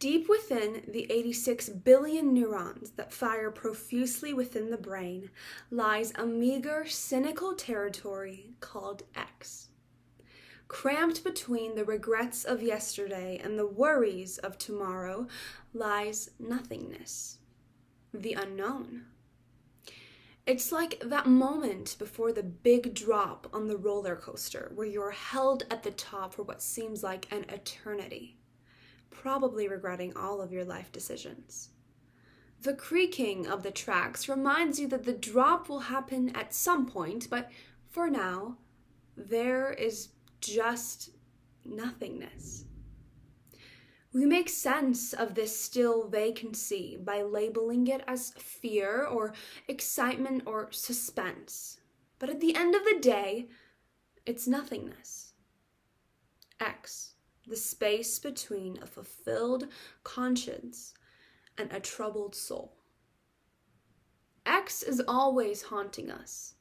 Deep within the 86 billion neurons that fire profusely within the brain lies a meager, cynical territory called X. Cramped between the regrets of yesterday and the worries of tomorrow lies nothingness, the unknown. It's like that moment before the big drop on the roller coaster where you're held at the top for what seems like an eternity, probably regretting all of your life decisions. The creaking of the tracks reminds you that the drop will happen at some point, but for now, there is just nothingness. We make sense of this still vacancy by labeling it as fear or excitement or suspense. But at the end of the day, it's nothingness. X, the space between a fulfilled conscience and a troubled soul. X is always haunting us.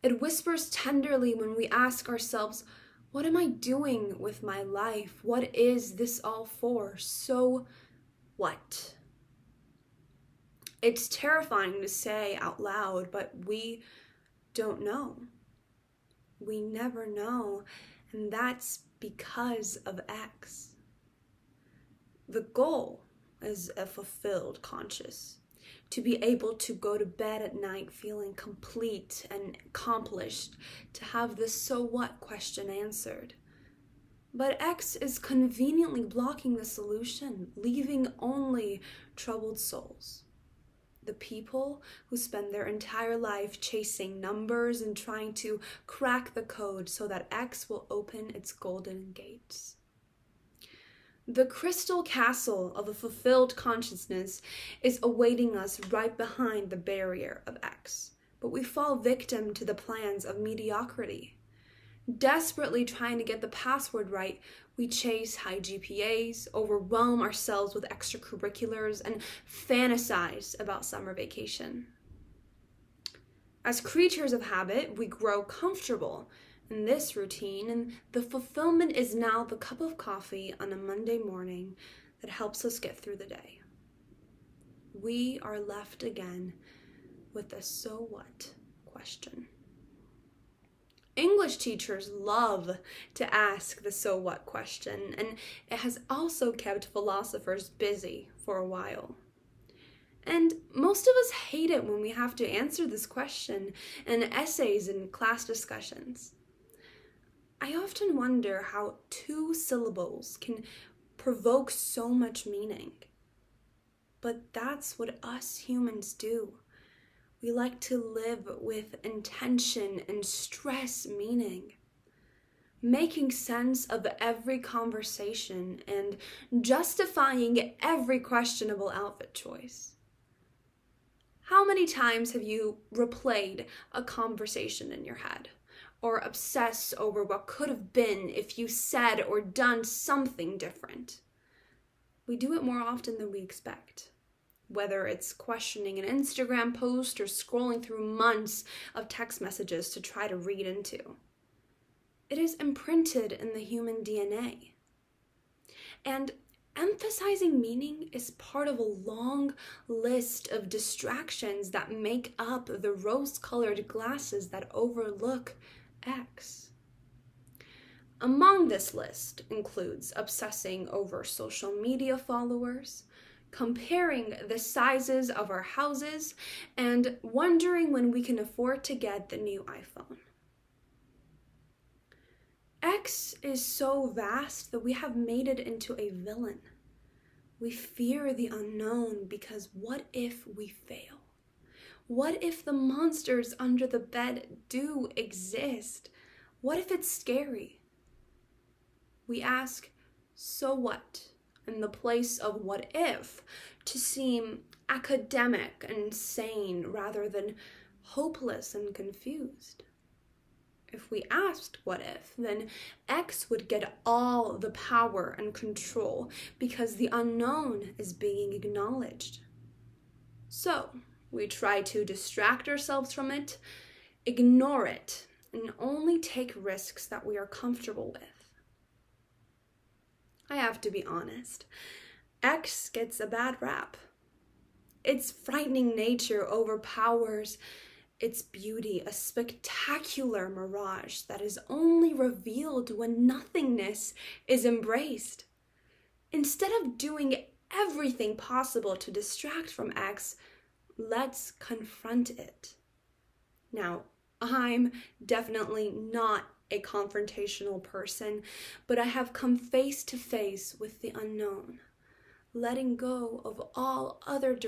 It whispers tenderly when we ask ourselves, what am I doing with my life? What is this all for? So what? It's terrifying to say out loud, but we don't know. We never know, and that's because of X. The goal is a fulfilled conscience. To be able to go to bed at night feeling complete and accomplished, to have the so what question answered. But X is conveniently blocking the solution, leaving only troubled souls. The people who spend their entire life chasing numbers and trying to crack the code so that X will open its golden gates. The crystal castle of a fulfilled consciousness is awaiting us right behind the barrier of X, but we fall victim to the plans of mediocrity. Desperately trying to get the password right, we chase high GPAs, overwhelm ourselves with extracurriculars, and fantasize about summer vacation. As creatures of habit, we grow comfortable in this routine, and the fulfillment is now the cup of coffee on a Monday morning that helps us get through the day. We are left again with the so what question. English teachers love to ask the so what question, and it has also kept philosophers busy for a while. And most of us hate it when we have to answer this question in essays and class discussions. I often wonder how 2 syllables can provoke so much meaning. But that's what us humans do. We like to live with intention and stress meaning, making sense of every conversation and justifying every questionable outfit choice. How many times have you replayed a conversation in your head? Or obsess over what could have been if you said or done something different? We do it more often than we expect. Whether it's questioning an Instagram post or scrolling through months of text messages to try to read into. It is imprinted in the human DNA. And emphasizing meaning is part of a long list of distractions that make up the rose-colored glasses that overlook X. Among this list includes obsessing over social media followers, comparing the sizes of our houses, and wondering when we can afford to get the new iPhone. X is so vast that we have made it into a villain. We fear the unknown because what if we fail? What if the monsters under the bed do exist? What if it's scary? We ask, so what, in the place of what if, to seem academic and sane rather than hopeless and confused. If we asked what if, then X would get all the power and control because the unknown is being acknowledged. So, we try to distract ourselves from it, ignore it, and only take risks that we are comfortable with. I have to be honest. X gets a bad rap. Its frightening nature overpowers its beauty, a spectacular mirage that is only revealed when nothingness is embraced. Instead of doing everything possible to distract from X, let's confront it. Now, I'm definitely not a confrontational person, but I have come face to face with the unknown, letting go of all other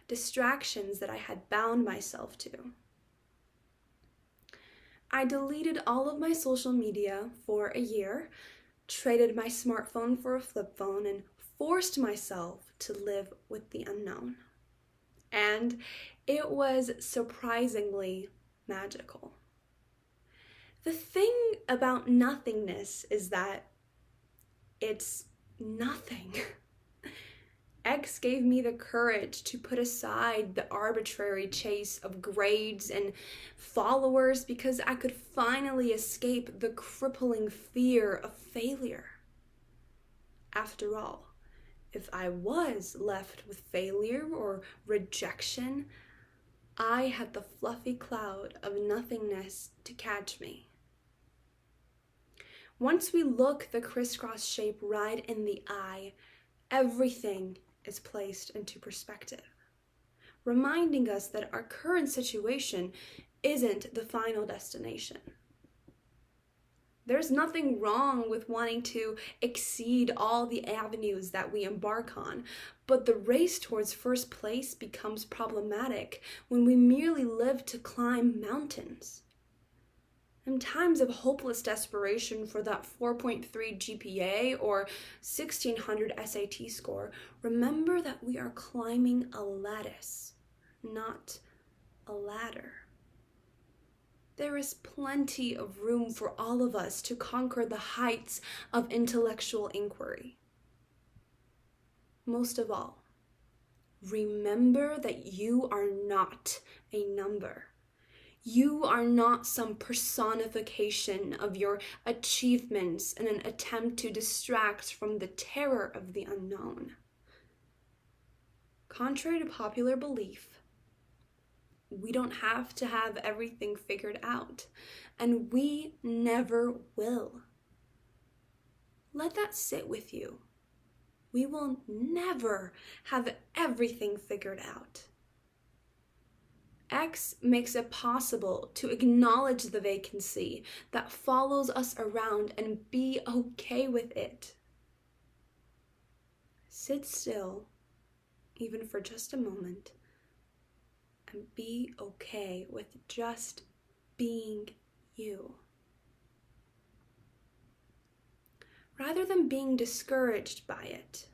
distractions that I had bound myself to. I deleted all of my social media for a year, traded my smartphone for a flip phone, and forced myself to live with the unknown. And it was surprisingly magical. The thing about nothingness is that it's nothing. X gave me the courage to put aside the arbitrary chase of grades and followers because I could finally escape the crippling fear of failure. After all, if I was left with failure or rejection, I had the fluffy cloud of nothingness to catch me. Once we look the crisscross shape right in the eye, everything is placed into perspective, reminding us that our current situation isn't the final destination. There's nothing wrong with wanting to exceed all the avenues that we embark on, but the race towards first place becomes problematic when we merely live to climb mountains. In times of hopeless desperation for that 4.3 GPA or 1600 SAT score, remember that we are climbing a lattice, not a ladder. There is plenty of room for all of us to conquer the heights of intellectual inquiry. Most of all, remember that you are not a number. You are not some personification of your achievements in an attempt to distract from the terror of the unknown. Contrary to popular belief, we don't have to have everything figured out, and we never will. Let that sit with you. We will never have everything figured out. X makes it possible to acknowledge the vacancy that follows us around and be okay with it. Sit still, even for just a moment, and be okay with just being you. Rather than being discouraged by it,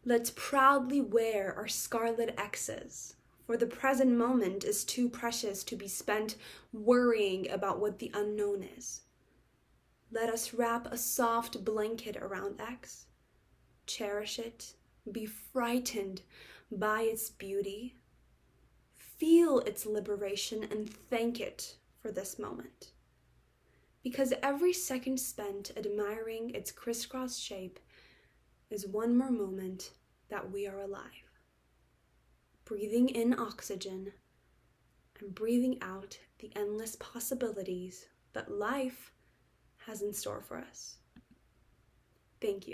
let's proudly wear our scarlet X's. For the present moment is too precious to be spent worrying about what the unknown is. Let us wrap a soft blanket around X, cherish it, be frightened by its beauty, feel its liberation, and thank it for this moment. Because every second spent admiring its crisscross shape is one more moment that we are alive. Breathing in oxygen and breathing out the endless possibilities that life has in store for us.